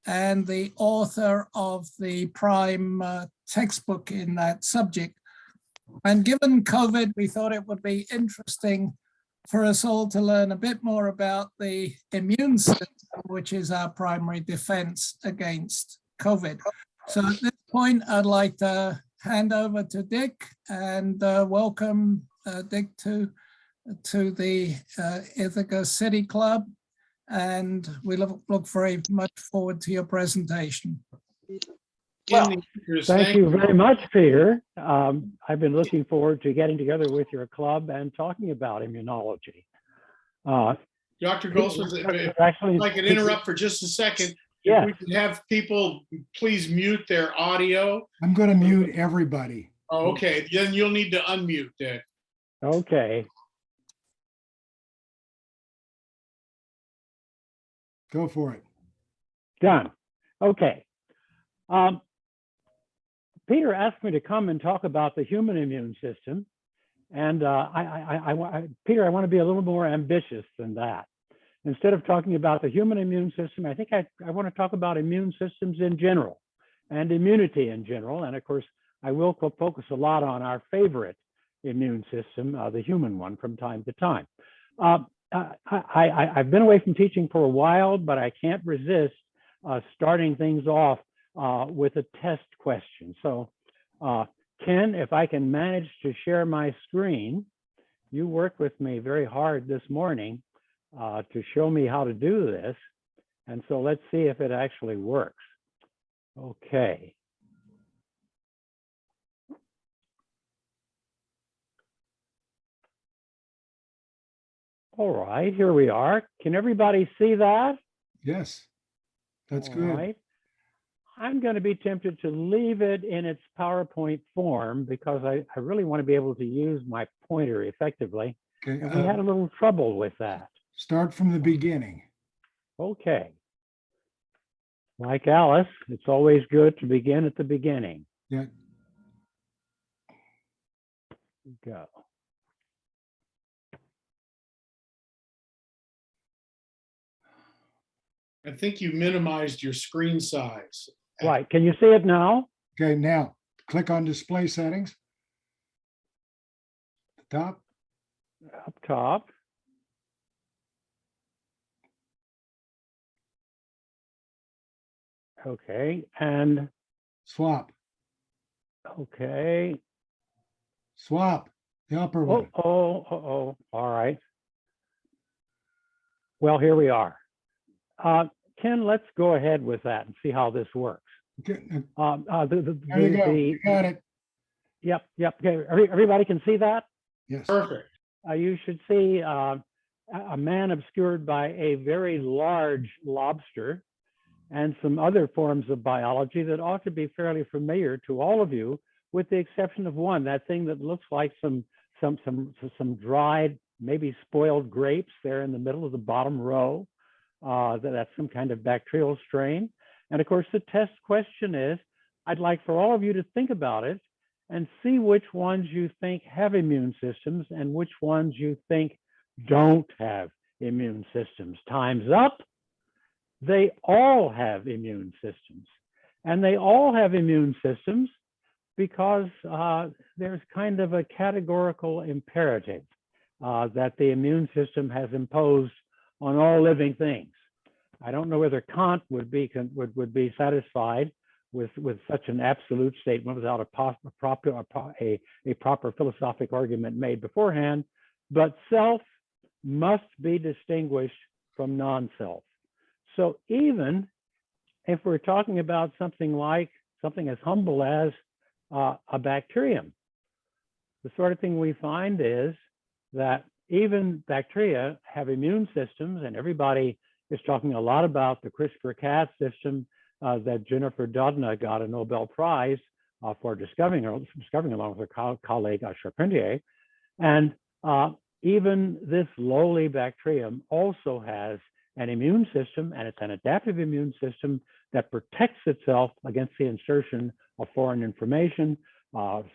and the author of the prime textbook in that subject. And given COVID, we thought it would be interesting for us all to learn a bit more about the immune system, which is our primary defense against COVID. So at this point, I'd like to hand over to Dick and welcome Dick to the Ithaca City Club. And we look very much forward to your presentation. Well, thank you very much, Peter. I've been looking forward to getting together with your club and talking about immunology. Dr. Goldsby, if I could interrupt for just a second. Yes. If we could have people please mute their audio. I'm going to mute everybody. Oh, okay, then you'll need to unmute, Dick. Okay. Go for it. Done. Okay. Peter asked me to come and talk about the human immune system. And Peter, I want to be a little more ambitious than that. Instead of talking about the human immune system, I think I want to talk about immune systems in general and immunity in general. And of course, I will focus a lot on our favorite immune system, the human one, from time to time. I've been away from teaching for a while, but I can't resist starting things off with a test question. So Ken, if I can manage to share my screen, you worked with me very hard this morning to show me how to do this. And so let's see if it actually works. Okay. All right, here we are. Can everybody see that? Yes, that's All good. right. I'm going to be tempted to leave it in its PowerPoint form because I really want to be able to use my pointer effectively. Okay, And we had a little trouble with that. start from the beginning. Okay. Like Alice, it's always good to begin at the beginning. Yeah. Go. I think you minimized your screen size. Right. Can you see it now? Okay, now click on display settings. The top. Up top. Okay. And Swap. okay. Swap. The upper one. All right. Well, here we are. Ken, let's go ahead with that and see how this works. Okay, The, there you go. You got it. Yep. Okay. Everybody can see that? Yes. Perfect. You should see a man obscured by a very large lobster and some other forms of biology that ought to be fairly familiar to all of you, with the exception of one, that thing that looks like some dried, maybe spoiled grapes there in the middle of the bottom row. That's some kind of bacterial strain. And of course, the test question is, I'd like for all of you to think about it and see which ones you think have immune systems and which ones you think don't have immune systems. Time's up. They all have immune systems. And they all have immune systems because there's kind of a categorical imperative that the immune system has imposed on all living things. I don't know whether Kant would be satisfied with such an absolute statement without a proper philosophic argument made beforehand, but self must be distinguished from non-self. So even if we're talking about something as humble as a bacterium, the sort of thing we find is that even bacteria have immune systems, and everybody is talking a lot about the CRISPR-Cas system that Jennifer Doudna got a Nobel Prize for discovering along with her colleague Charpentier. And even this lowly bacterium also has an immune system, and it's an adaptive immune system that protects itself against the insertion of foreign information,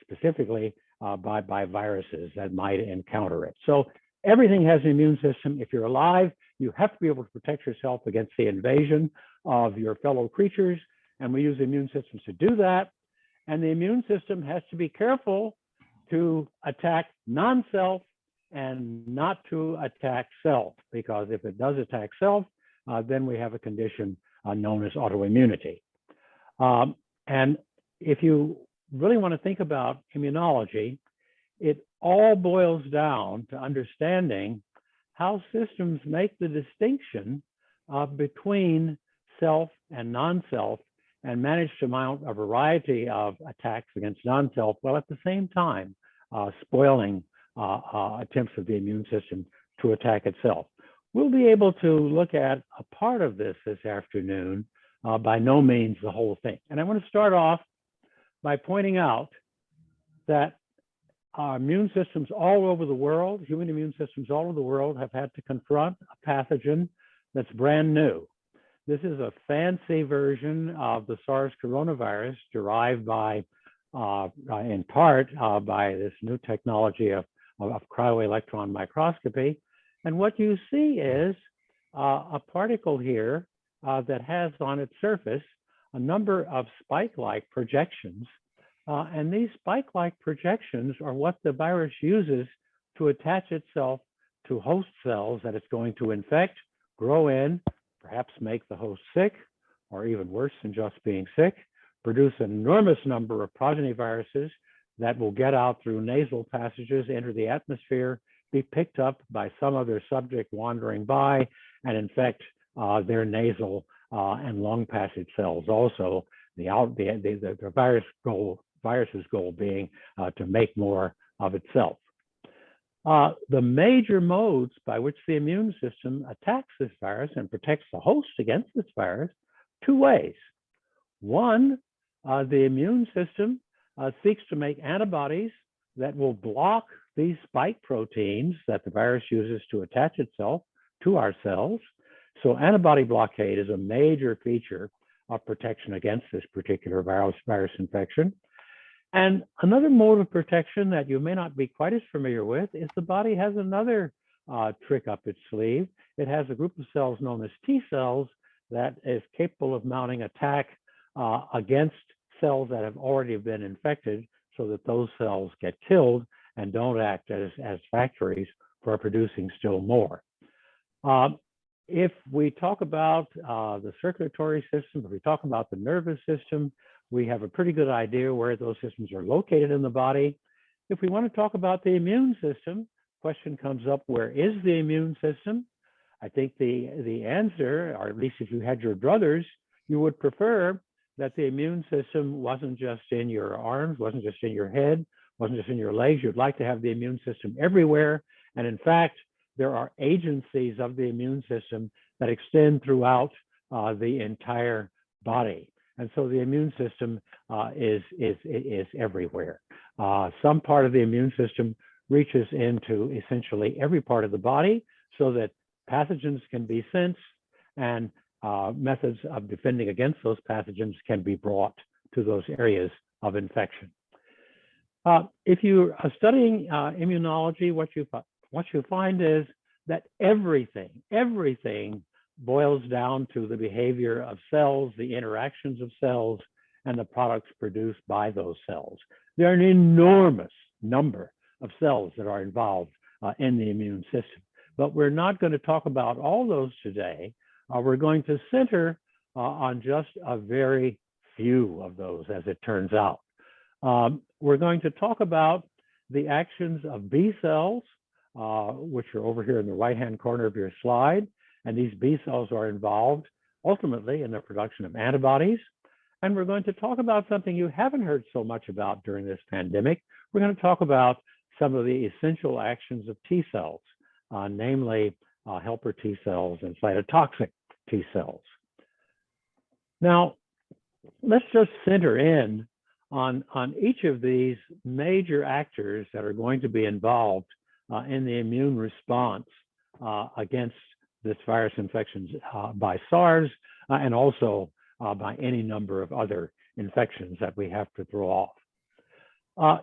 specifically by viruses that might encounter it. So Everything has an immune system. If you're alive, you have to be able to protect yourself against the invasion of your fellow creatures. And we use immune systems to do that. And the immune system has to be careful to attack non-self and not to attack self, because if it does attack self, then we have a condition known as autoimmunity. And if you really want to think about immunology, it all boils down to understanding how systems make the distinction between self and non-self and manage to mount a variety of attacks against non-self, while at the same time spoiling attempts of the immune system to attack itself. We'll be able to look at a part of this afternoon, by no means the whole thing. And I want to start off by pointing out that our immune systems all over the world, human immune systems all over the world, have had to confront a pathogen that's brand new. This is a fancy version of the SARS coronavirus derived by, in part, by this new technology of cryo-electron microscopy. And what you see is a particle here that has on its surface a number of spike-like projections. And these spike-like projections are what the virus uses to attach itself to host cells that it's going to infect, grow in, perhaps make the host sick, or even worse than just being sick, produce an enormous number of progeny viruses that will get out through nasal passages, enter the atmosphere, be picked up by some other subject wandering by, and infect their nasal and lung passage cells also. The virus's goal being to make more of itself. The major modes by which the immune system attacks this virus and protects the host against this virus, two ways. One, the immune system seeks to make antibodies that will block these spike proteins that the virus uses to attach itself to our cells. So antibody blockade is a major feature of protection against this particular virus infection. And another mode of protection that you may not be quite as familiar with is the body has another trick up its sleeve. It has a group of cells known as T cells that is capable of mounting attack against cells that have already been infected, so that those cells get killed and don't act as factories for producing still more. If we talk about the circulatory system, if we talk about the nervous system, we have a pretty good idea where those systems are located in the body. If we want to talk about the immune system, question comes up, where is the immune system? I think the answer, or at least if you had your druthers, you would prefer that the immune system wasn't just in your arms, wasn't just in your head, wasn't just in your legs. You'd like to have the immune system everywhere. And in fact, there are agencies of the immune system that extend throughout the entire body. And so the immune system is everywhere. Some part of the immune system reaches into essentially every part of the body so that pathogens can be sensed and methods of defending against those pathogens can be brought to those areas of infection. If you are studying immunology, what you find is that everything boils down to the behavior of cells, the interactions of cells, and the products produced by those cells. There are an enormous number of cells that are involved in the immune system, but we're not going to talk about all those today. We're going to center on just a very few of those, as it turns out. We're going to talk about the actions of B cells, which are over here in the right-hand corner of your slide. And these B cells are involved ultimately in the production of antibodies. And we're going to talk about something you haven't heard so much about during this pandemic. We're going to talk about some of the essential actions of T cells, namely helper T cells and cytotoxic T cells. Now, let's just center in on each of these major actors that are going to be involved in the immune response against this virus infections by SARS and also by any number of other infections that we have to throw off.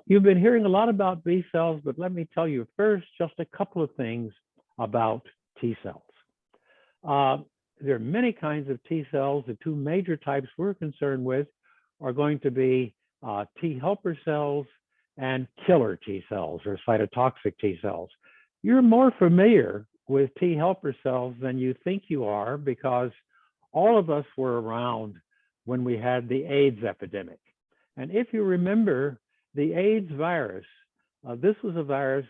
You've been hearing a lot about B cells, but let me tell you first just a couple of things about T cells. There are many kinds of T cells. The two major types we're concerned with are going to be T helper cells and killer T cells or cytotoxic T cells. You're more familiar with T helper cells than you think you are because all of us were around when we had the AIDS epidemic. And if you remember the AIDS virus, this was a virus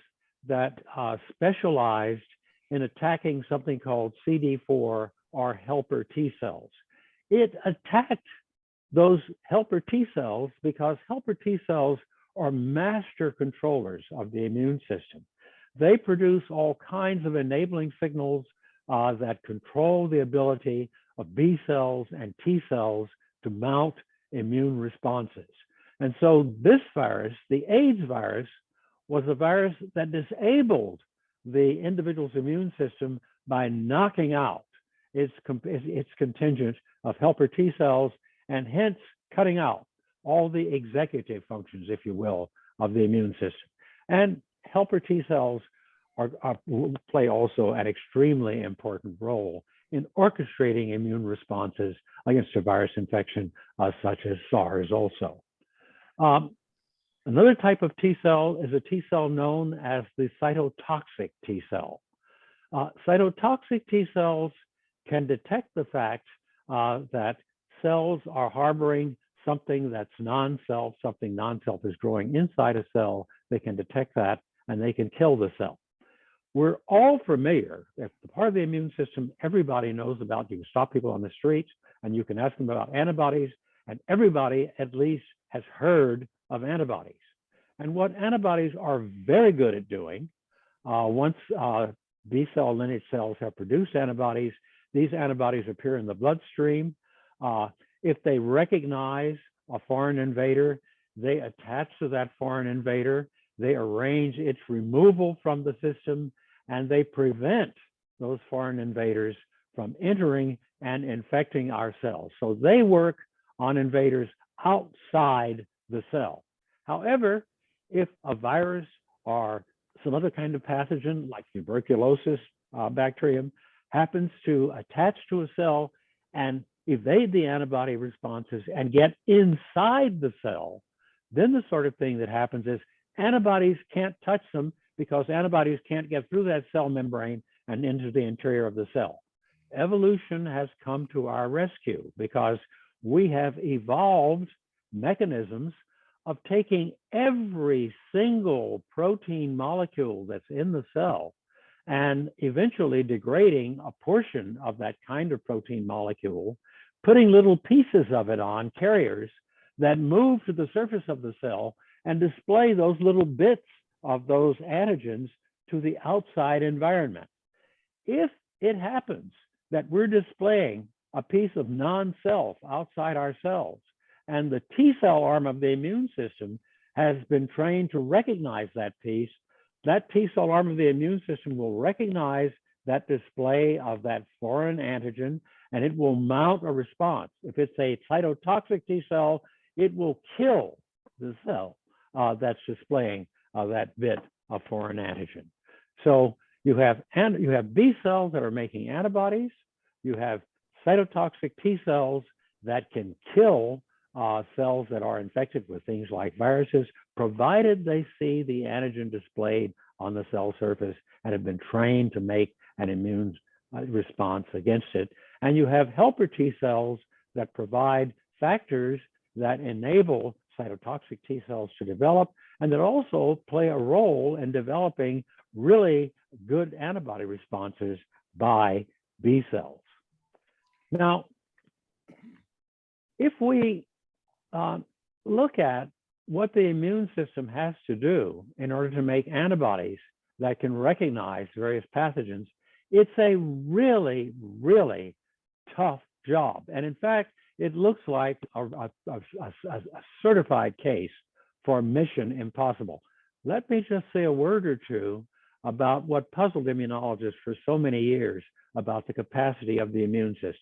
that specialized in attacking something called CD4 or helper T cells. It attacked those helper T cells because helper T cells are master controllers of the immune system. They produce all kinds of enabling signals that control the ability of B cells and T cells to mount immune responses. And so this virus, the AIDS virus, was a virus that disabled the individual's immune system by knocking out its contingent of helper T cells and hence cutting out all the executive functions, if you will, of the immune system. And helper T cells play also an extremely important role in orchestrating immune responses against a virus infection such as SARS also. Another type of T cell is a T cell known as the cytotoxic T cell. Cytotoxic T cells can detect the fact that cells are harboring something that's non-self, something non-self is growing inside a cell. They can detect that and they can kill the cell. We're all familiar, if the part of the immune system everybody knows about, you can stop people on the streets and you can ask them about antibodies, and everybody at least has heard of antibodies. And what antibodies are very good at doing, once B cell lineage cells have produced antibodies, these antibodies appear in the bloodstream. If they recognize a foreign invader, they attach to that foreign invader, they arrange its removal from the system, and they prevent those foreign invaders from entering and infecting our cells. So they work on invaders outside the cell. However, if a virus or some other kind of pathogen like tuberculosis bacterium happens to attach to a cell and evade the antibody responses and get inside the cell, then the sort of thing that happens is antibodies can't touch them because antibodies can't get through that cell membrane and into the interior of the cell. Evolution has come to our rescue because we have evolved mechanisms of taking every single protein molecule that's in the cell and eventually degrading a portion of that kind of protein molecule, putting little pieces of it on carriers that move to the surface of the cell and display those little bits of those antigens to the outside environment. If it happens that we're displaying a piece of non-self outside our cells, and the T cell arm of the immune system has been trained to recognize that piece, that T cell arm of the immune system will recognize that display of that foreign antigen, and it will mount a response. If it's a cytotoxic T cell, it will kill the cell that's displaying that bit of foreign antigen. So you have B cells that are making antibodies. You have cytotoxic T cells that can kill cells that are infected with things like viruses, provided they see the antigen displayed on the cell surface and have been trained to make an immune response against it. And you have helper T cells that provide factors that enable cytotoxic T cells to develop and that also play a role in developing really good antibody responses by B cells. Now, if we look at what the immune system has to do in order to make antibodies that can recognize various pathogens, it's a really, really tough job. And in fact, it looks like a certified case for mission impossible. Let me just say a word or two about what puzzled immunologists for so many years about the capacity of the immune system.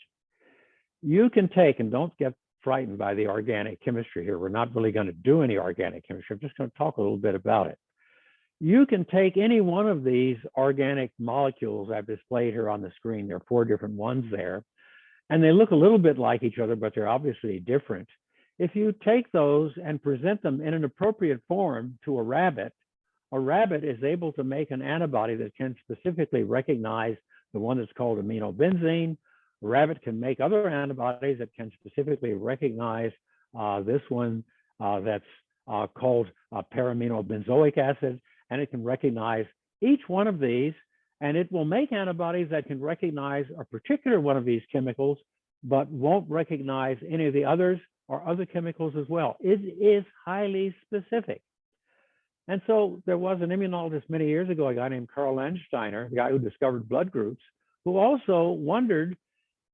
You can take, and don't get frightened by the organic chemistry here. We're not really going to do any organic chemistry. I'm just going to talk a little bit about it. You can take any one of these organic molecules I've displayed here on the screen. There are 4 different ones there, and they look a little bit like each other, but they're obviously different. If you take those and present them in an appropriate form to a rabbit is able to make an antibody that can specifically recognize the one that's called aminobenzene. A rabbit can make other antibodies that can specifically recognize this one that's called paraminobenzoic acid, and it can recognize each one of these, and it will make antibodies that can recognize a particular one of these chemicals, but won't recognize any of the others or other chemicals as well. It is highly specific. And so there was an immunologist many years ago, a guy named Carl Landsteiner, the guy who discovered blood groups, who also wondered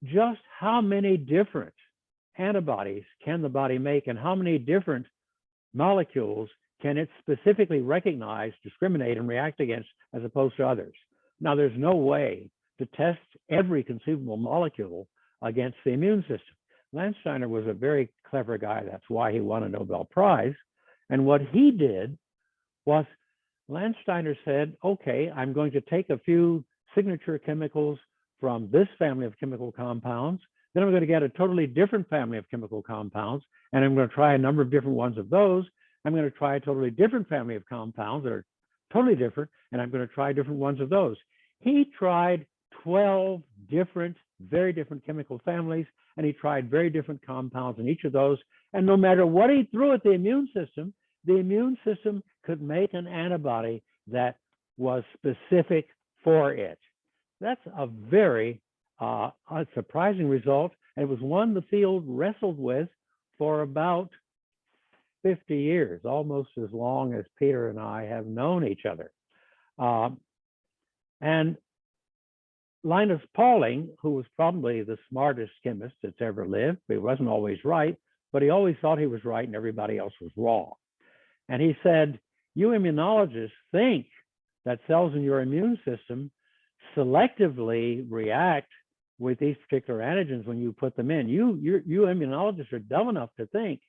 just how many different antibodies can the body make and how many different molecules can it specifically recognize, discriminate, and react against as opposed to others. Now, there's no way to test every conceivable molecule against the immune system. Landsteiner was a very clever guy. That's why he won a Nobel Prize. And what he did was Landsteiner said, okay, I'm going to take a few signature chemicals from this family of chemical compounds. Then I'm going to get a totally different family of chemical compounds, and I'm going to try a number of different ones of those. I'm going to try a totally different family of compounds that are totally different, and I'm going to try different ones of those. He tried 12 different, very different chemical families, and he tried very different compounds in each of those. And no matter what he threw at the immune system could make an antibody that was specific for it. That's a very surprising result. And it was one the field wrestled with for about 50 years, almost as long as Peter and I have known each other. And Linus Pauling, who was probably the smartest chemist that's ever lived, he wasn't always right, but he always thought he was right and everybody else was wrong. And he said, you immunologists think that cells in your immune system selectively react with these particular antigens when you put them in. You immunologists are dumb enough to think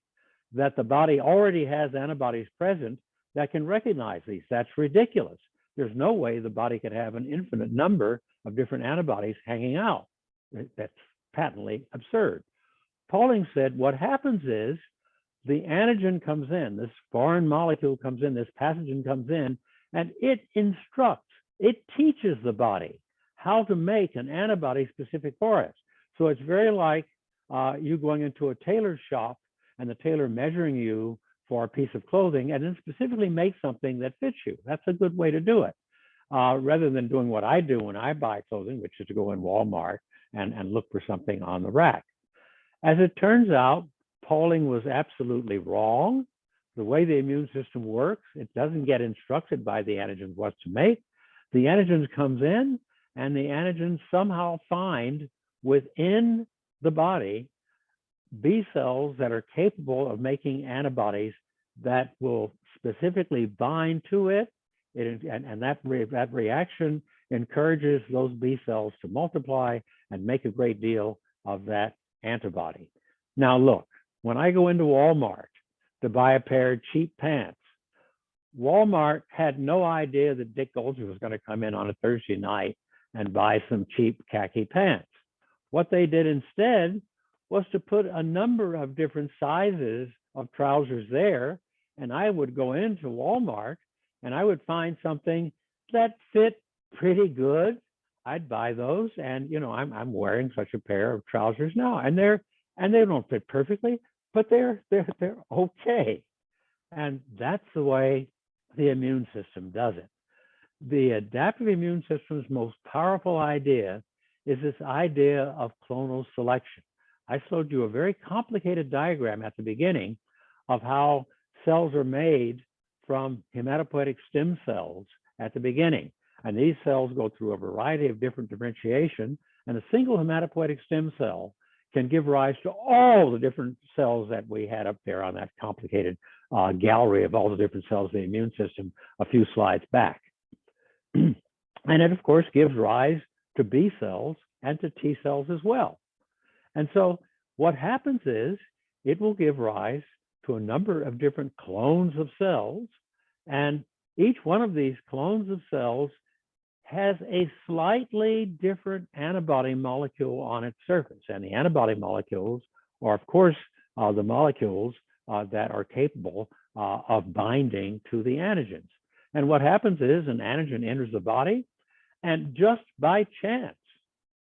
that the body already has antibodies present that can recognize these. That's ridiculous. There's no way the body could have an infinite number of different antibodies hanging out. That's patently absurd. Pauling said what happens is the antigen comes in, this foreign molecule comes in, this pathogen comes in, and it instructs, it teaches the body how to make an antibody specific for us. So it's very like you going into a tailor's shop and the tailor measuring you for a piece of clothing and then specifically make something that fits you. That's a good way to do it. Rather than doing what I do when I buy clothing, which is to go in Walmart and look for something on the rack. As it turns out, Pauling was absolutely wrong. The way the immune system works, it doesn't get instructed by the antigens what to make. The antigens comes in, and the antigens somehow find within the body B cells that are capable of making antibodies that will specifically bind to it. And that reaction encourages those B cells to multiply and make a great deal of that antibody. Now, look, when I go into Walmart to buy a pair of cheap pants, Walmart had no idea that Dick Goldsby was going to come in on a Thursday night and buy some cheap khaki pants. What they did instead was to put a number of different sizes of trousers there, and I would go into Walmart and I would find something that fit pretty good. I'd buy those, and you know, I'm wearing such a pair of trousers now, and they don't fit perfectly, but they're okay. And that's the way the immune system does it. The adaptive immune system's most powerful idea is this idea of clonal selection. I showed you a very complicated diagram at the beginning of how cells are made from hematopoietic stem cells at the beginning. And these cells go through a variety of different differentiation, and a single hematopoietic stem cell can give rise to all the different cells that we had up there on that complicated gallery of all the different cells of the immune system a few slides back. And it, of course, gives rise to B cells and to T cells as well. And so what happens is it will give rise to a number of different clones of cells. And each one of these clones of cells has a slightly different antibody molecule on its surface. And the antibody molecules are, of course, the molecules that are capable of binding to the antigens. And what happens is an antigen enters the body, and just by chance,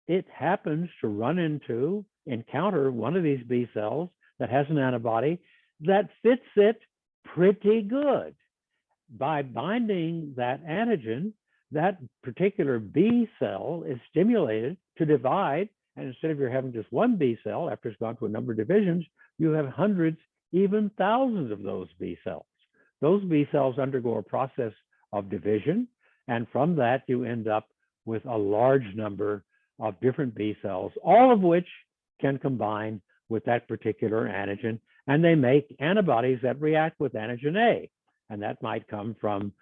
it happens to encounter one of these B cells that has an antibody that fits it pretty good. By binding that antigen, that particular B cell is stimulated to divide. And instead of you having just one B cell, after it's gone to a number of divisions, you have hundreds, even thousands of those B cells. Those B cells undergo a process of division. And from that, you end up with a large number of different B cells, all of which can combine with that particular antigen. And they make antibodies that react with antigen A. And that might come from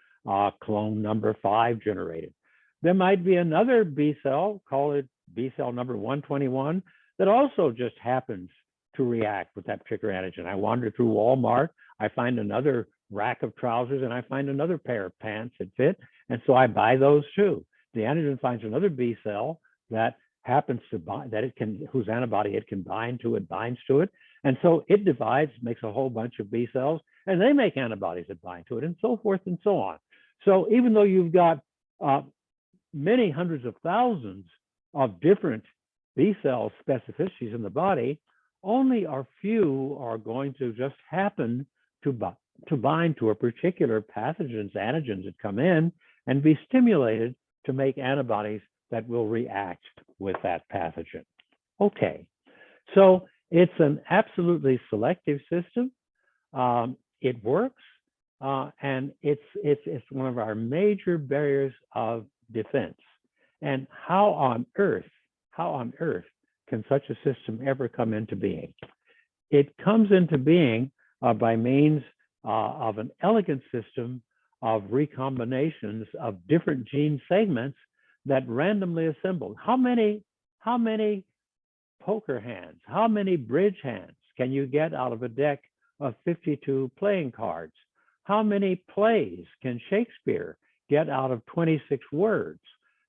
clone number 5 generated. There might be another B cell, call it B cell number 121, that also just happens to react with that particular antigen. I wander through Walmart, I find another rack of trousers, and I find another pair of pants that fit, and so I buy those too. The antigen finds another B cell that happens to bind, whose antibody it can bind to, it binds to it, and so it divides, makes a whole bunch of B cells, and they make antibodies that bind to it, and so forth and so on. So even though you've got many hundreds of thousands of different B cell specificities in the body, only a few are going to just happen to bind to a particular pathogen's antigens that come in and be stimulated to make antibodies that will react with that pathogen. Okay, so it's an absolutely selective system. It works, and it's one of our major barriers of defense. And how on earth can such a system ever come into being? It comes into being by means of an elegant system of recombinations of different gene segments that randomly assemble. How many poker hands, how many bridge hands can you get out of a deck of 52 playing cards? How many plays can Shakespeare get out of 26 words?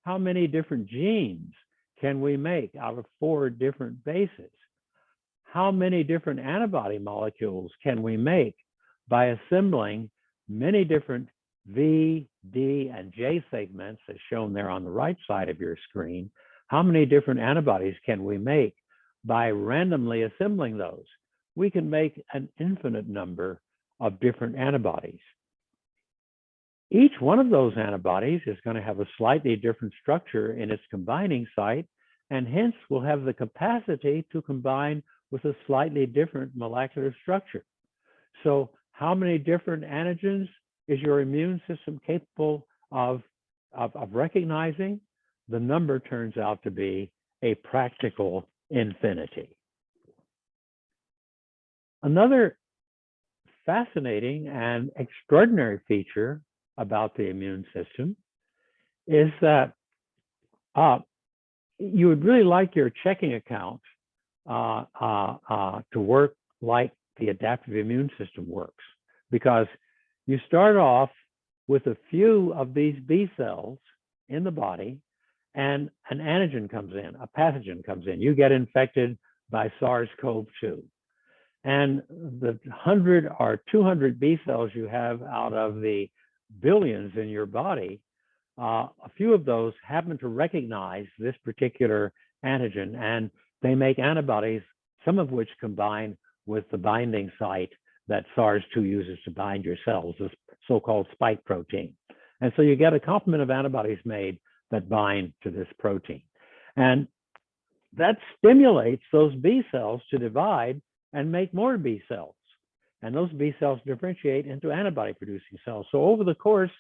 How many different genes can we make out of 4 different bases? How many different antibody molecules can we make by assembling many different V, D, and J segments, as shown there on the right side of your screen? How many different antibodies can we make by randomly assembling those? We can make an infinite number of different antibodies. Each one of those antibodies is going to have a slightly different structure in its combining site, and hence will have the capacity to combine with a slightly different molecular structure. So how many different antigens is your immune system capable of recognizing? The number turns out to be a practical infinity. Another fascinating and extraordinary feature about the immune system is that you would really like your checking account to work like the adaptive immune system works, because you start off with a few of these B cells in the body, and an antigen comes in, a pathogen comes in. You get infected by SARS-CoV-2. And the 100 or 200 B cells you have out of the billions in your body, a few of those happen to recognize this particular antigen, and they make antibodies, some of which combine with the binding site that SARS-2 uses to bind your cells, this so-called spike protein. And so you get a complement of antibodies made that bind to this protein. And that stimulates those B cells to divide and make more B cells. And those B cells differentiate into antibody-producing cells. So over the course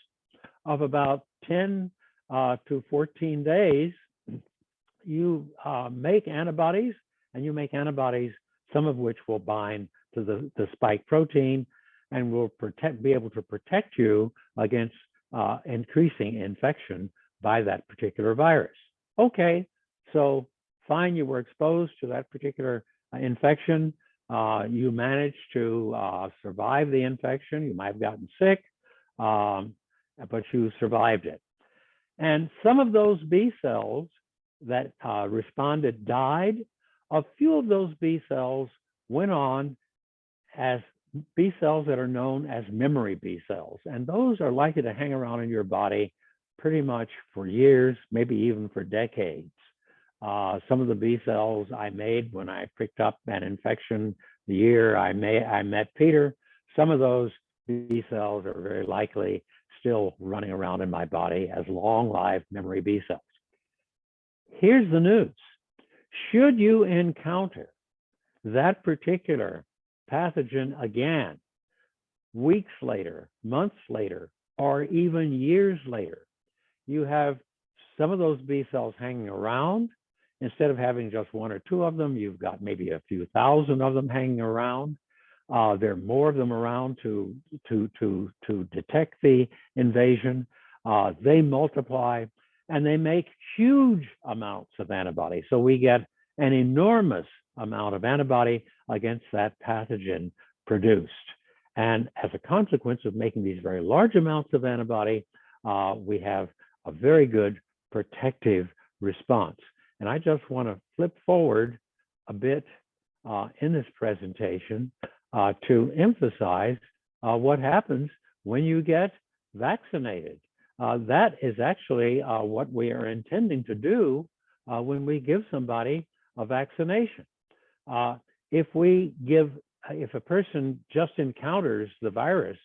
of about 10 to 14 days, you make antibodies, and you make antibodies, some of which will bind to the spike protein and will be able to protect you against increasing infection by that particular virus. Okay, so fine, you were exposed to that particular infection. you managed to survive the infection. You might have gotten sick, but you survived it. And some of those B cells that responded died. A few of those B cells went on as B cells that are known as memory B cells. And those are likely to hang around in your body pretty much for years, maybe even for decades. Some of the B cells I made when I picked up an infection the year I met Peter, some of those B cells are very likely still running around in my body as long-lived memory B cells. Here's the news. Should you encounter that particular pathogen again, weeks later, months later, or even years later, you have some of those B cells hanging around. Instead of having just one or two of them, you've got maybe a few thousand of them hanging around. There are more of them around to detect the invasion. They multiply and they make huge amounts of antibody. So we get an enormous amount of antibody against that pathogen produced. And as a consequence of making these very large amounts of antibody, we have a very good protective response. And I just want to flip forward a bit in this presentation to emphasize what happens when you get vaccinated. That is actually what we are intending to do when we give somebody a vaccination. If a person just encounters the virus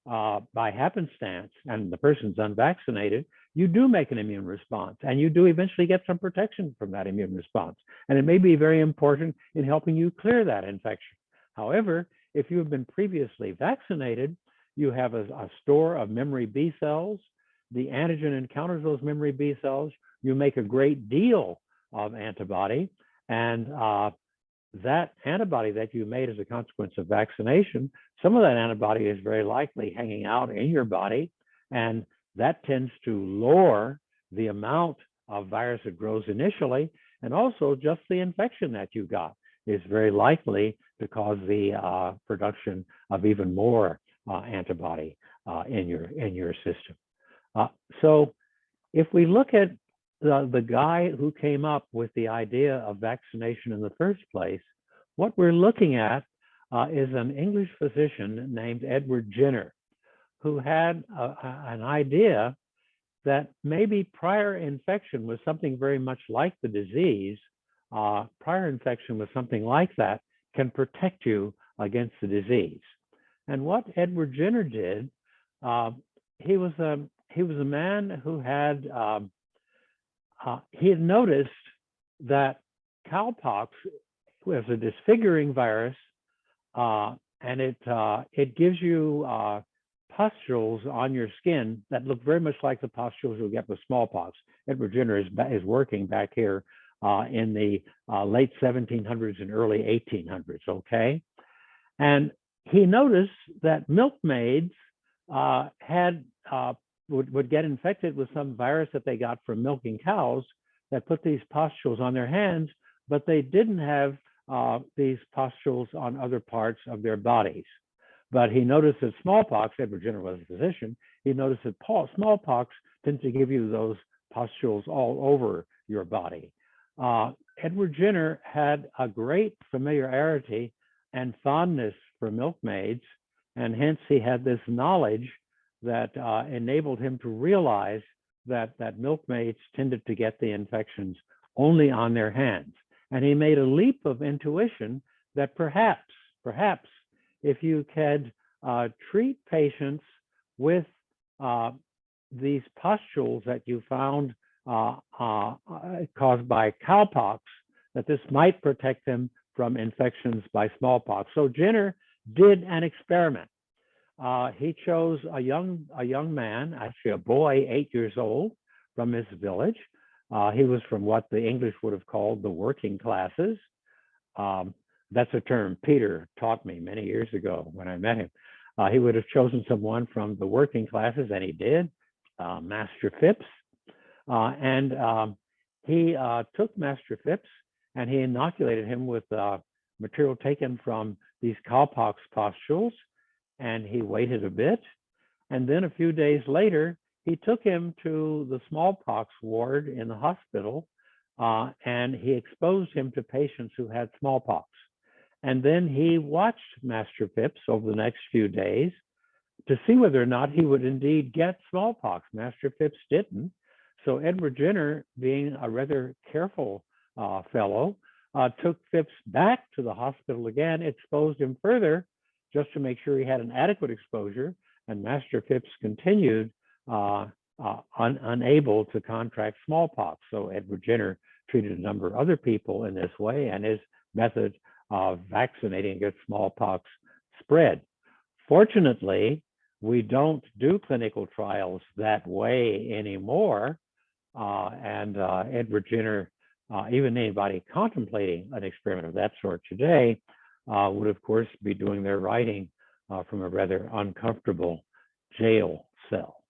by happenstance and the person's unvaccinated, you do make an immune response and you do eventually get some protection from that immune response. And it may be very important in helping you clear that infection. However, if you have been previously vaccinated, you have a store of memory B cells. The antigen encounters those memory B cells. You make a great deal of antibody, and that antibody that you made as a consequence of vaccination, some of that antibody is very likely hanging out in your body, and that tends to lower the amount of virus that grows initially, and also just the infection that you got is very likely to cause the production of even more antibody in your system. So if we look at the guy who came up with the idea of vaccination in the first place, what we're looking at is an English physician named Edward Jenner, who had an idea that maybe prior infection was something very much like the disease. Prior infection with something like that can protect you against the disease. And what Edward Jenner did, he was a man who had he had noticed that cowpox was a disfiguring virus, and it gives you pustules on your skin that look very much like the pustules you'll get with smallpox. Edward Jenner is working back here in the late 1700s and early 1800s, okay? And he noticed that milkmaids would get infected with some virus that they got from milking cows that put these pustules on their hands, but they didn't have these pustules on other parts of their bodies. But he noticed that smallpox, Edward Jenner was a physician, he noticed that smallpox tends to give you those pustules all over your body. Edward Jenner had a great familiarity and fondness for milkmaids, and hence he had this knowledge that enabled him to realize that milkmaids tended to get the infections only on their hands. And he made a leap of intuition that perhaps if you could treat patients with these pustules that you found caused by cowpox, that this might protect them from infections by smallpox. So Jenner did an experiment. He chose a young man, actually a boy, 8 years old, from his village. He was from what the English would have called the working classes. That's a term Peter taught me many years ago when I met him. He would have chosen someone from the working classes, and he did, Master Phipps. And he took Master Phipps and he inoculated him with material taken from these cowpox pustules, and he waited a bit. And then a few days later, he took him to the smallpox ward in the hospital, and he exposed him to patients who had smallpox. And then he watched Master Phipps over the next few days to see whether or not he would indeed get smallpox. Master Phipps didn't. So Edward Jenner, being a rather careful fellow, took Phipps back to the hospital again, exposed him further just to make sure he had an adequate exposure, and Master Phipps continued unable to contract smallpox. So Edward Jenner treated a number of other people in this way, and his method of vaccinating against smallpox spread. Fortunately, we don't do clinical trials that way anymore. Edward Jenner, even anybody contemplating an experiment of that sort today, would of course be doing their writing from a rather uncomfortable jail cell.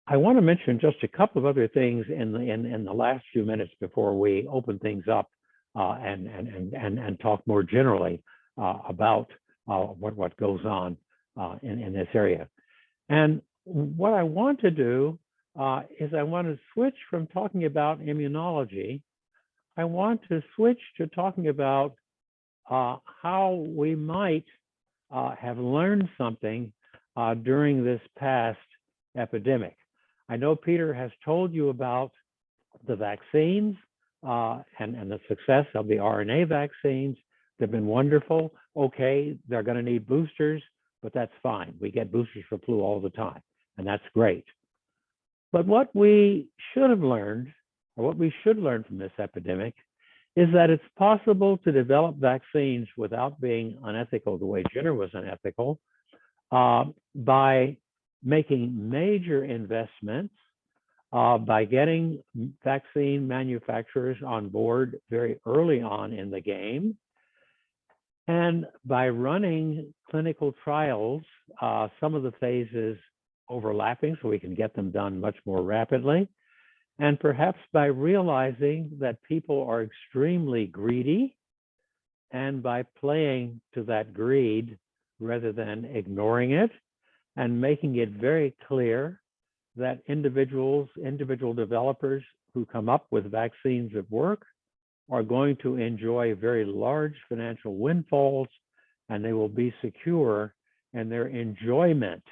I want to mention just a couple of other things in the last few minutes before we open things up and talk more generally about what goes on in this area. And what I want to do is I want to switch from talking about immunology. I want to switch to talking about how we might have learned something during this past epidemic. I know Peter has told you about the vaccines and the success of the RNA vaccines. They've been wonderful. Okay, they're going to need boosters, but that's fine. We get boosters for flu all the time, and that's great. But what we should have learned, or what we should learn from this epidemic, is that it's possible to develop vaccines without being unethical the way Jenner was unethical, by making major investments, by getting vaccine manufacturers on board very early on in the game, and by running clinical trials, some of the phases overlapping so we can get them done much more rapidly, and perhaps by realizing that people are extremely greedy, and by playing to that greed rather than ignoring it, and making it very clear that individual developers who come up with vaccines that work are going to enjoy very large financial windfalls, and they will be secure in their enjoyment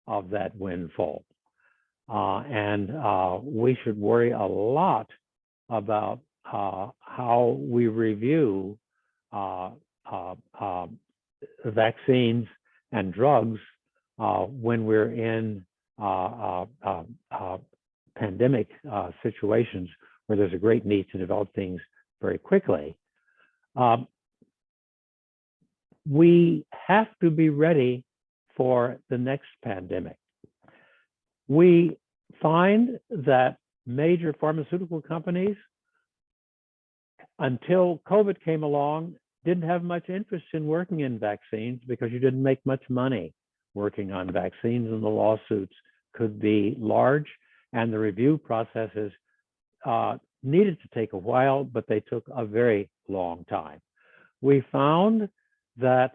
of that windfall. We should worry a lot about how we review vaccines and drugs when we're in pandemic situations where there's a great need to develop things very quickly. We have to be ready for the next pandemic. We find that major pharmaceutical companies, until COVID came along, didn't have much interest in working in vaccines because you didn't make much money working on vaccines, and the lawsuits could be large, and the review processes needed to take a while, but they took a very long time. We found that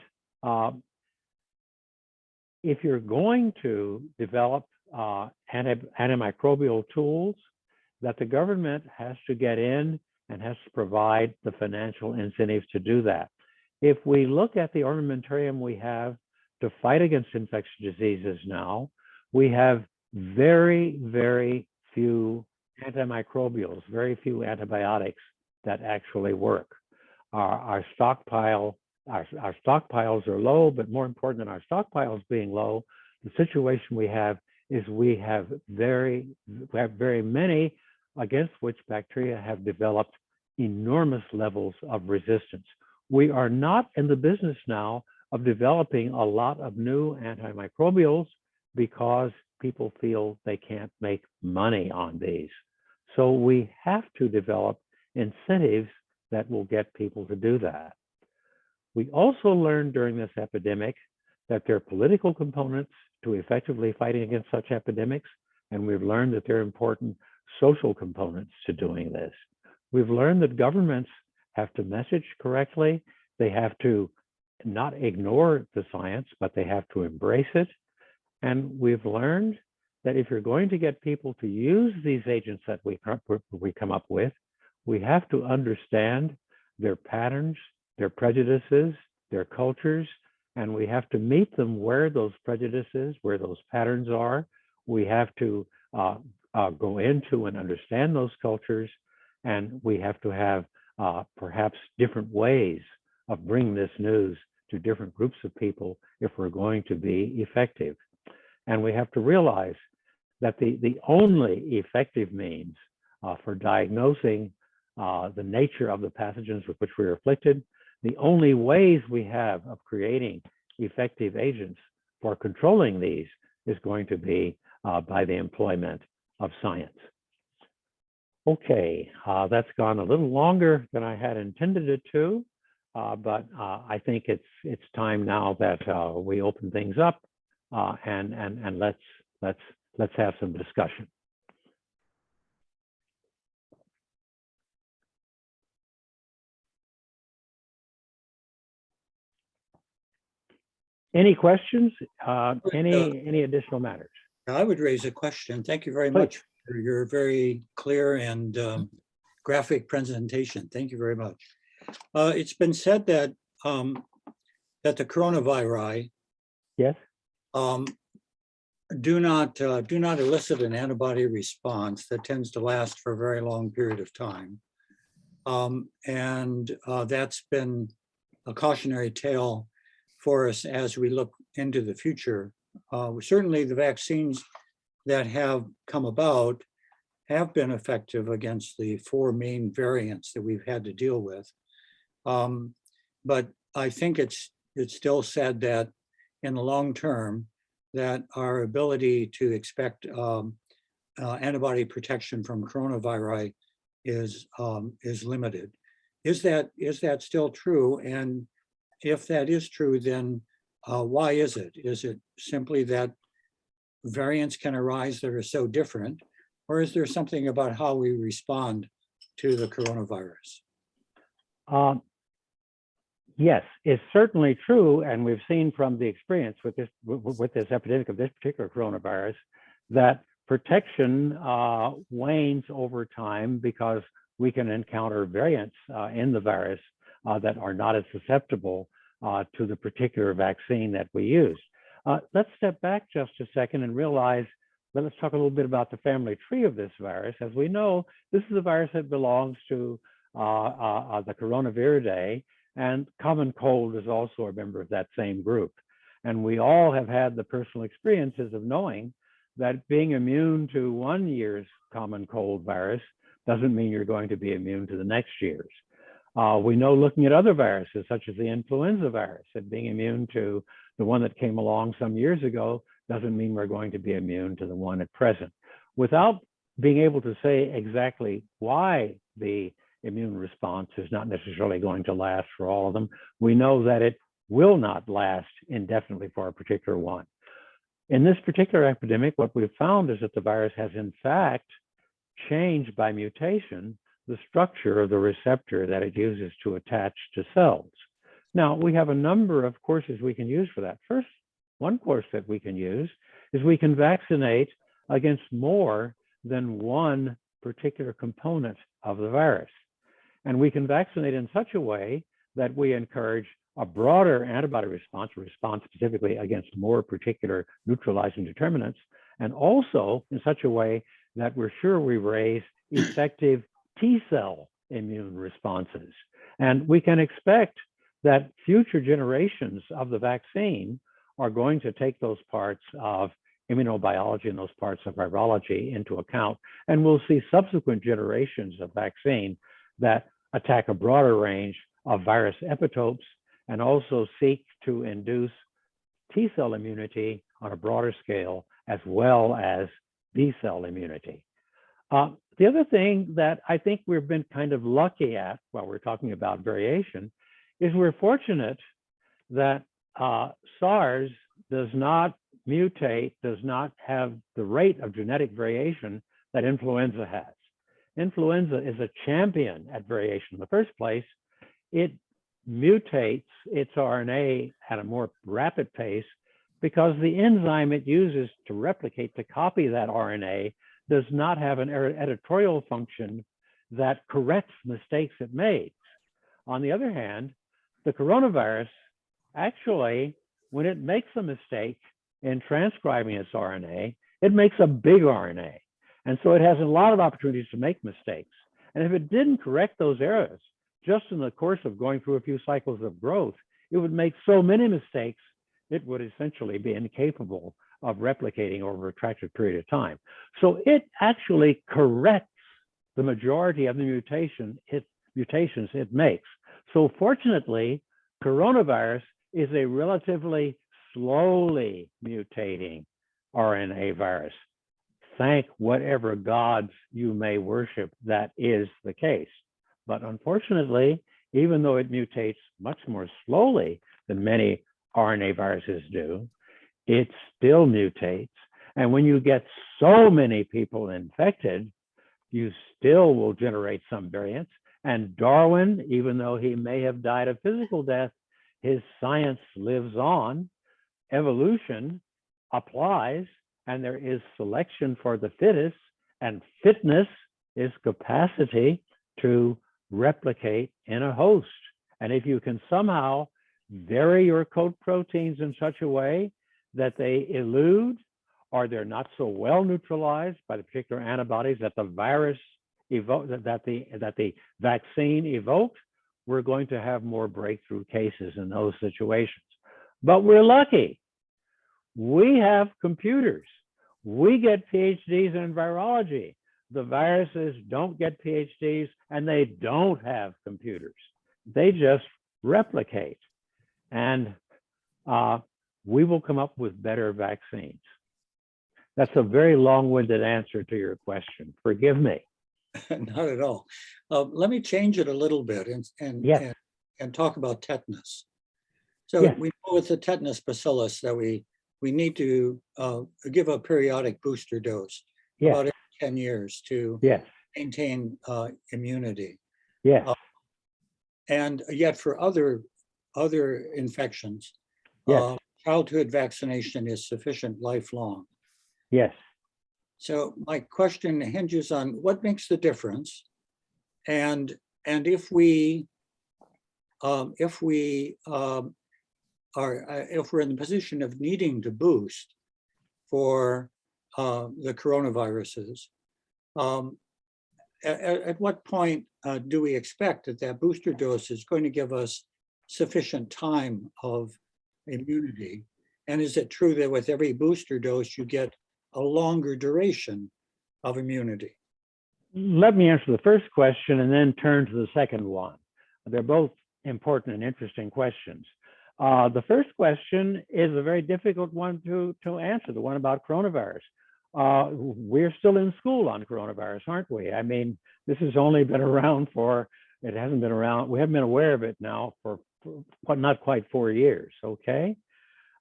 if you're going to develop antimicrobial tools, that the government has to get in and has to provide the financial incentives to do that. If we look at the armamentarium we have to fight against infectious diseases now, we have very, very few antimicrobials, very few antibiotics that actually work. Our stockpiles are low, but more important than our stockpiles being low, the situation we have is we have very many against which bacteria have developed enormous levels of resistance. We are not in the business now of developing a lot of new antimicrobials because people feel they can't make money on these. So we have to develop incentives that will get people to do that. We also learned during this epidemic that there are political components to effectively fighting against such epidemics, and we've learned that there are important social components to doing this. We've learned that governments have to message correctly. They have to not ignore the science, but they have to embrace it. And we've learned that if you're going to get people to use these agents that we come up with, we have to understand their patterns, their prejudices, their cultures, and we have to meet them where those prejudices, where those patterns are. We have to go into and understand those cultures, and we have to have perhaps different ways of bringing this news to different groups of people if we're going to be effective. And we have to realize that the only effective means for diagnosing the nature of the pathogens with which we're afflicted, the only ways we have of creating effective agents for controlling these is going to be by the employment of science. Okay, that's gone a little longer than I had intended it to, but I think it's time now that we open things up and let's have some discussion. Any questions? Any additional matters? I would raise a question. Thank you very much for your very clear and graphic presentation. Thank you very much. It's been said that that the coronavirus, yes, do not elicit an antibody response that tends to last for a very long period of time, and that's been a cautionary tale for us as we look into the future. Certainly the vaccines that have come about have been effective against the 4 main variants that we've had to deal with. But I think it's still said that in the long term, that our ability to expect antibody protection from coronavirus is limited. Is that still true? And if that is true, then why is it? Is it simply that variants can arise that are so different, or is there something about how we respond to the coronavirus? Yes, it's certainly true, and we've seen from the experience with this epidemic of this particular coronavirus that protection wanes over time because we can encounter variants in the virus that are not as susceptible to the particular vaccine that we use. Let's step back just a second and realize that let's talk a little bit about the family tree of this virus. As we know, this is a virus that belongs to the coronavirus, and common cold is also a member of that same group. And we all have had the personal experiences of knowing that being immune to one year's common cold virus doesn't mean you're going to be immune to the next year's. We know looking at other viruses, such as the influenza virus, that being immune to the one that came along some years ago doesn't mean we're going to be immune to the one at present. Without being able to say exactly why the immune response is not necessarily going to last for all of them, we know that it will not last indefinitely for a particular one. In this particular epidemic, what we've found is that the virus has in fact changed by mutation the structure of the receptor that it uses to attach to cells. Now, we have a number of courses we can use for that. First, one course that we can use is we can vaccinate against more than one particular component of the virus. And we can vaccinate in such a way that we encourage a broader antibody response, a response specifically against more particular neutralizing determinants, and also in such a way that we're sure we raise effective T-cell immune responses. And we can expect that future generations of the vaccine are going to take those parts of immunobiology and those parts of virology into account. And we'll see subsequent generations of vaccine that attack a broader range of virus epitopes and also seek to induce T-cell immunity on a broader scale, as well as B-cell immunity. The other thing that I think we've been kind of lucky at while we're talking about variation is we're fortunate that SARS does not mutate, does not have the rate of genetic variation that influenza has. influenza is a champion at variation. In the first place, it mutates its RNA at a more rapid pace because the enzyme it uses to replicate, to copy that RNA, does not have an editorial function that corrects mistakes it makes. On the other hand, the coronavirus actually, when it makes a mistake in transcribing its RNA, it makes a big RNA. And so it has a lot of opportunities to make mistakes. And if it didn't correct those errors, just in the course of going through a few cycles of growth, it would make so many mistakes, it would essentially be incapable of replicating over a protracted period of time. So it actually corrects the majority of the mutations it makes. So fortunately, coronavirus is a relatively slowly mutating RNA virus. Thank whatever gods you may worship, that is the case. But unfortunately, even though it mutates much more slowly than many RNA viruses do, it still mutates. And when you get so many people infected, you still will generate some variants. And Darwin, even though he may have died a physical death, his science lives on. Evolution applies, and there is selection for the fittest, and fitness is capacity to replicate in a host. And if you can somehow vary your coat proteins in such a way that they elude, or they're not so well neutralized by the particular antibodies that the virus that the vaccine evoked, we're going to have more breakthrough cases in those situations. But we're lucky. We have computers. We get PhDs in virology. The viruses don't get PhDs, and they don't have computers. They just replicate. And we will come up with better vaccines. That's a very long-winded answer to your question. Forgive me. Not at all. Let me change it a little bit and talk about tetanus. So we know with the tetanus bacillus that we need to give a periodic booster dose about every 10 years to maintain immunity. And yet for other infections, childhood vaccination is sufficient lifelong. So my question hinges on what makes the difference, and if we're in the position of needing to boost for the coronaviruses, at what point do we expect that booster dose is going to give us sufficient time of immunity? And is it true that with every booster dose you get a longer duration of immunity? Let me answer the first question and then turn to the second one. They're both important and interesting questions. The first question is a very difficult one to answer, the one about coronavirus. We're still in school on coronavirus, aren't we? I mean, this has only been around it hasn't been around, we haven't been aware of it now for not quite 4 years, okay?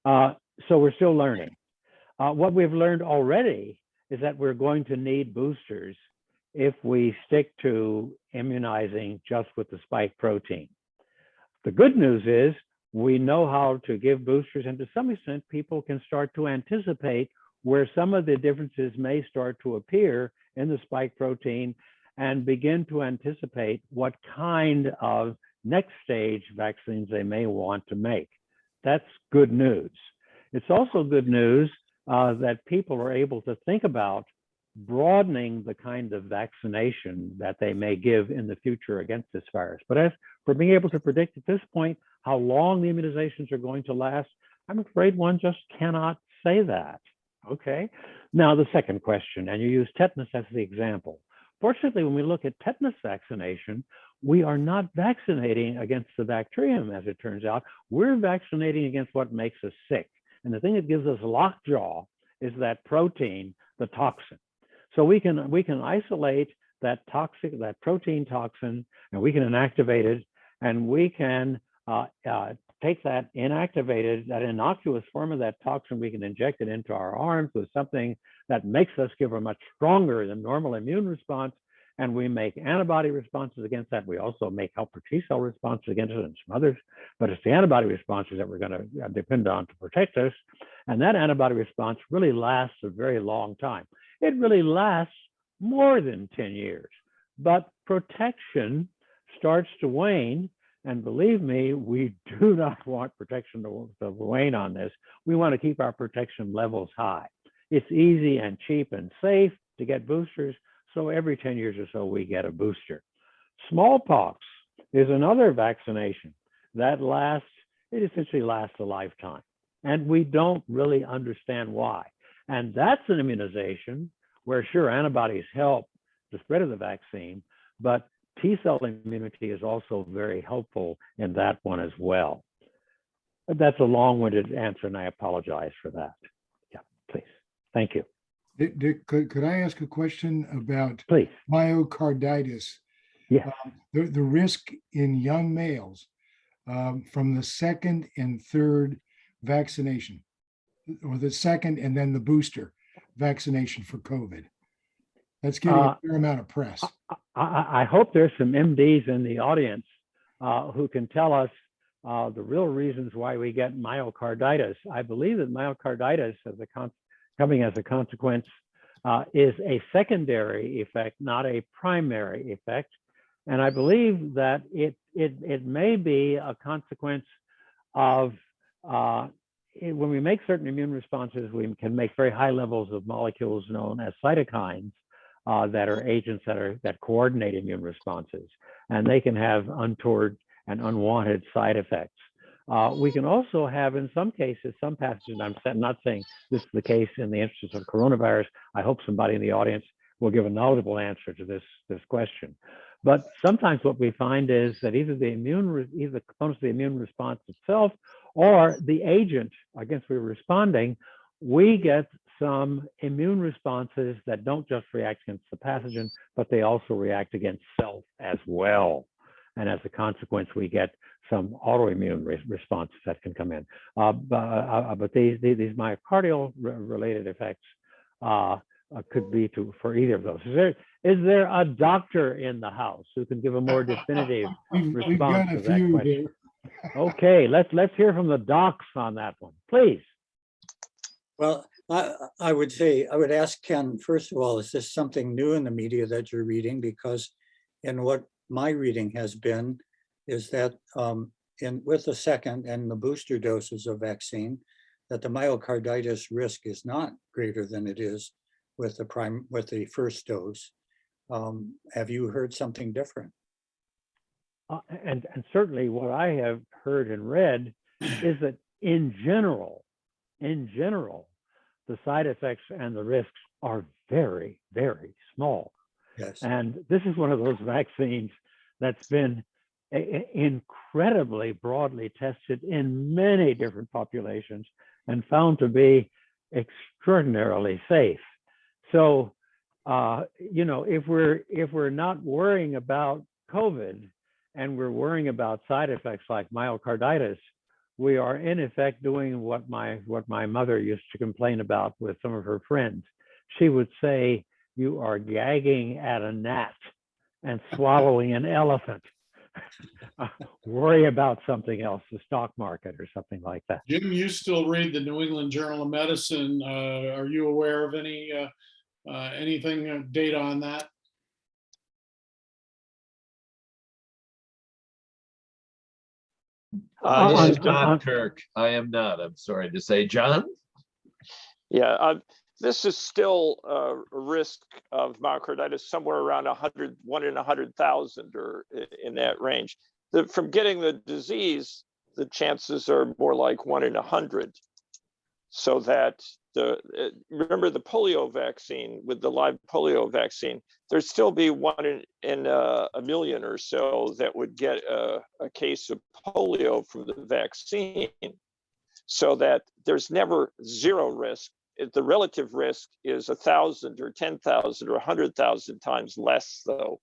So we're still learning. What we've learned already is that we're going to need boosters if we stick to immunizing just with the spike protein. The good news is we know how to give boosters, and to some extent, people can start to anticipate where some of the differences may start to appear in the spike protein and begin to anticipate what kind of next stage vaccines they may want to make. That's good news. It's also good news that people are able to think about broadening the kind of vaccination that they may give in the future against this virus. But as for being able to predict at this point how long the immunizations are going to last, I'm afraid one just cannot say that. Okay. Now, the second question, and you use tetanus as the example. Fortunately, when we look at tetanus vaccination, we are not vaccinating against the bacterium, as it turns out. We're vaccinating against what makes us sick. And the thing that gives us lockjaw is that protein, the toxin. So we can isolate that protein toxin, and we can inactivate it, and we can take that innocuous form of that toxin, we can inject it into our arms with something that makes us give a much stronger than normal immune response, and we make antibody responses against that. We also make helper T cell responses against it and some others, but it's the antibody responses that we're going to depend on to protect us. And that antibody response really lasts a very long time. It really lasts more than 10 years, but protection starts to wane. And believe me, we do not want protection to wane on this. We want to keep our protection levels high. It's easy and cheap and safe to get boosters. So every 10 years or so, we get a booster. Smallpox is another vaccination that it essentially lasts a lifetime. And we don't really understand why. And that's an immunization where, sure, antibodies help the spread of the vaccine, but T-cell immunity is also very helpful in that one as well. That's a long-winded answer, and I apologize for that. Yeah, please. Thank you. Dick, could I ask a question about Please. myocarditis? Yes. The risk in young males from the second and third vaccination, or the second and then the booster vaccination for COVID. That's getting a fair amount of press. I hope there's some MDs in the audience who can tell us the real reasons why we get myocarditis. I believe that myocarditis coming as a consequence is a secondary effect, not a primary effect. And I believe that it may be a consequence of when we make certain immune responses, we can make very high levels of molecules known as cytokines that are agents that coordinate immune responses, and they can have untoward and unwanted side effects. We can also have, in some cases, some pathogens. I'm not saying this is the case in the instance of coronavirus. I hope somebody in the audience will give a knowledgeable answer to this question. But sometimes what we find is that either the components of the immune response itself or the agent against which we're responding, we get some immune responses that don't just react against the pathogen, but they also react against self as well. And as a consequence, we get some autoimmune responses that can come in. But these myocardial related effects could be for either of those. Is there a doctor in the house who can give a more definitive response to that question? Okay, let's hear from the docs on that one, please. Well, I would ask Ken, first of all, is this something new in the media that you're reading? Because in what my reading has been is that with the second and the booster doses of vaccine, that the myocarditis risk is not greater than it is with the first dose. Have you heard something different? And certainly what I have heard and read is that in general, the side effects and the risks are very, very small. Yes. And this is one of those vaccines that's been incredibly broadly tested in many different populations and found to be extraordinarily safe. So, if we're not worrying about COVID and we're worrying about side effects like myocarditis, we are in effect doing what my mother used to complain about with some of her friends. She would say, "You are gagging at a gnat and swallowing an elephant." Worry about something else, the stock market or something like that. Jim, you still read the New England Journal of Medicine. Are you aware of anything data on that? This is John Kirk. I am not. I'm sorry to say, John. Yeah, this is still a risk of myocarditis somewhere around 1 in 100,000 or in that range. From getting the disease, the chances are more like 1 in 100. So that remember the polio vaccine, with the live polio vaccine, there'd still be 1 in a million or so that would get a case of polio from the vaccine. So that there's never zero risk. The relative risk is 1,000 or 10,000 or 100,000 times less, though,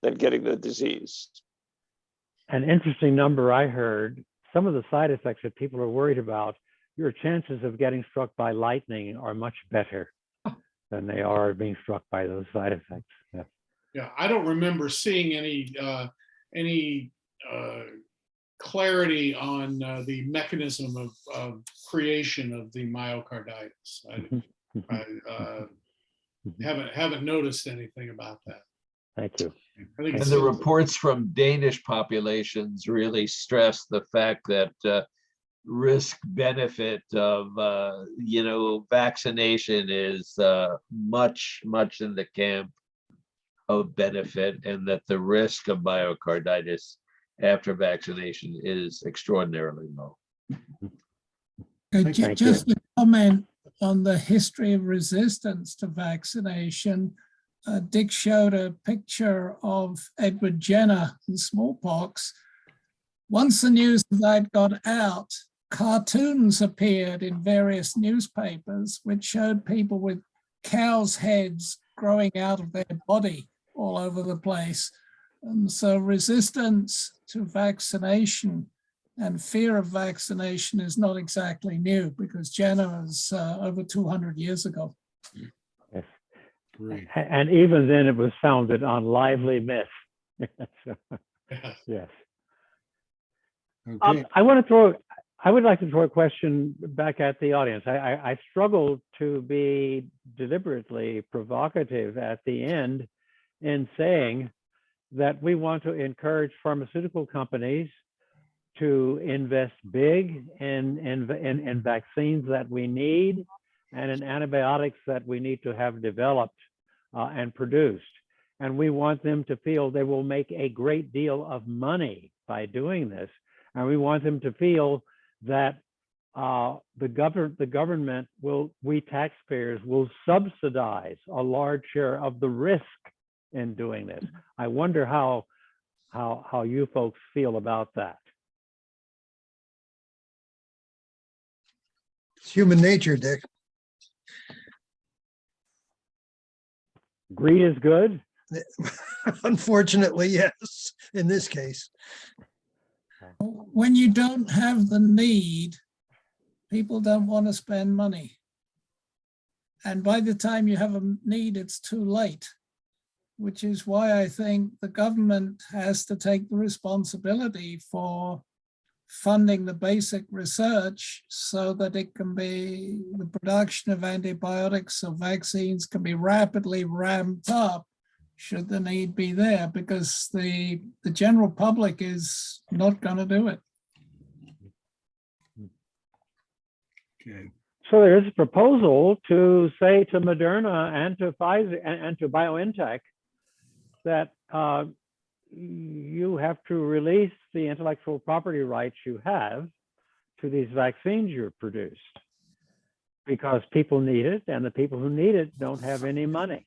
than getting the disease. An interesting number I heard, some of the side effects that people are worried about, your chances of getting struck by lightning are much better than they are being struck by those side effects. Yeah. Yeah, I don't remember seeing any clarity on the mechanism of creation of the myocarditis. I haven't noticed anything about that. Thank you. I think And it's the reports from Danish populations really stress the fact that risk benefit of vaccination is much in the camp of benefit, and that the risk of myocarditis after vaccination is extraordinarily low. Thank you. Just a comment on the history of resistance to vaccination. Dick showed a picture of Edward Jenner and smallpox. Once the news of that got out, cartoons appeared in various newspapers which showed people with cows' heads growing out of their body all over the place. And so resistance to vaccination and fear of vaccination is not exactly new, because Jenner was over 200 years ago. Yes. Great. And even then, it was founded on lively myth. So, yes. Okay. I would like to throw a question back at the audience. I struggled to be deliberately provocative at the end in saying that we want to encourage pharmaceutical companies to invest big in vaccines that we need and in antibiotics that we need to have developed and produced. And we want them to feel they will make a great deal of money by doing this. And we want them to feel that the government we taxpayers will subsidize a large share of the risk in doing this. I wonder how you folks feel about that. It's human nature, Dick. Greed is good. Unfortunately, yes, in this case. When you don't have the need, people don't want to spend money. And by the time you have a need, it's too late, which is why I think the government has to take the responsibility for funding the basic research so that it can be, the production of antibiotics or vaccines can be rapidly ramped up should the need be there, because the general public is not going to do it. Okay. So there is a proposal to say to Moderna and to Pfizer and to BioNTech that you have to release the intellectual property rights you have to these vaccines you've produced, because people need it, and the people who need it don't have any money.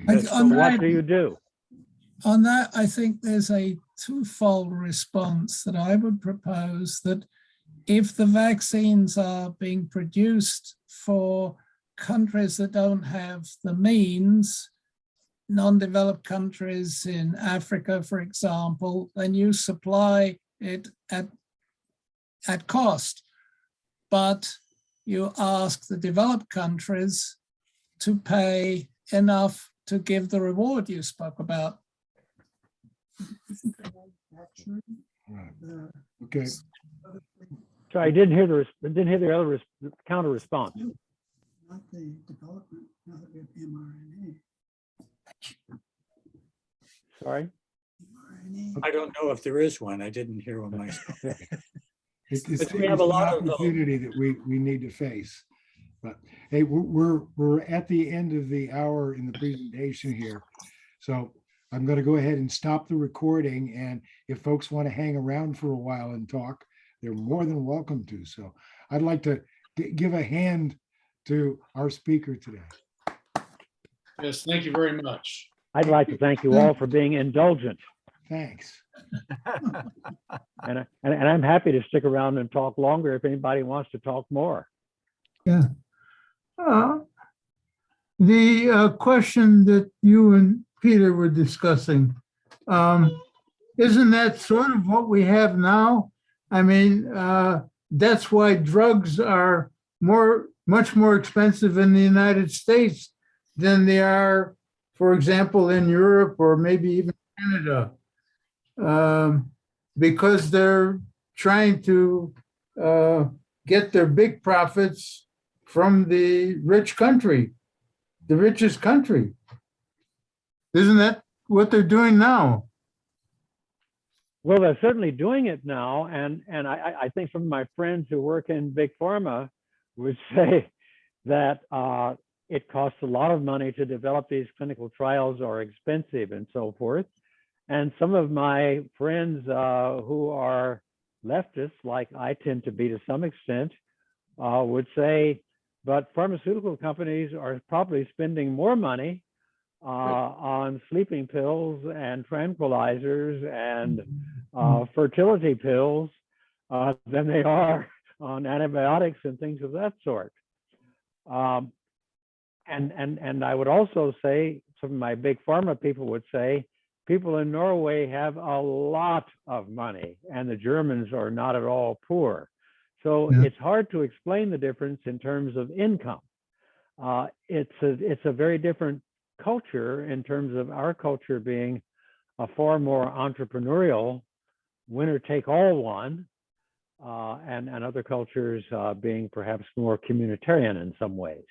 So what do you do? On that, I think there's a twofold response that I would propose, that if the vaccines are being produced for countries that don't have the means, non-developed countries in Africa, for example, then you supply it at cost, but you ask the developed countries to pay enough to give the reward you spoke about. Right. Okay. So I didn't hear the other counter response. Not the development, now that we have mRNA. Sorry. mRNA. I don't know if there is one. I didn't hear one myself. It's But we have a an lot of opportunity that we need to face. But hey, we're at the end of the hour in the presentation here. So I'm going to go ahead and stop the recording. And if folks want to hang around for a while and talk, they're more than welcome to. So I'd like to give a hand to our speaker today. Yes, thank you very much. I'd like to thank you all for being indulgent, Thanks. and I'm happy to stick around and talk longer if anybody wants to talk more. Yeah. The question that you and Peter were discussing, isn't that sort of what we have now? I mean, that's why drugs are much more expensive in the United States than they are for example, in Europe or maybe even Canada, because they're trying to get their big profits from the rich country, the richest country. Isn't that what they're doing now? Well, they're certainly doing it now, and I think some of my friends who work in big pharma would say that it costs a lot of money to develop these clinical trials, are expensive and so forth. And some of my friends who are leftists, like I tend to be to some extent, would say, but pharmaceutical companies are probably spending more money on sleeping pills and tranquilizers and fertility pills than they are on antibiotics and things of that sort. And I would also say, some of my big pharma people would say, people in Norway have a lot of money and the Germans are not at all poor. So Yeah. it's hard to explain the difference in terms of income. It's a very different culture in terms of our culture being a far more entrepreneurial, winner take all one, and other cultures being perhaps more communitarian in some ways.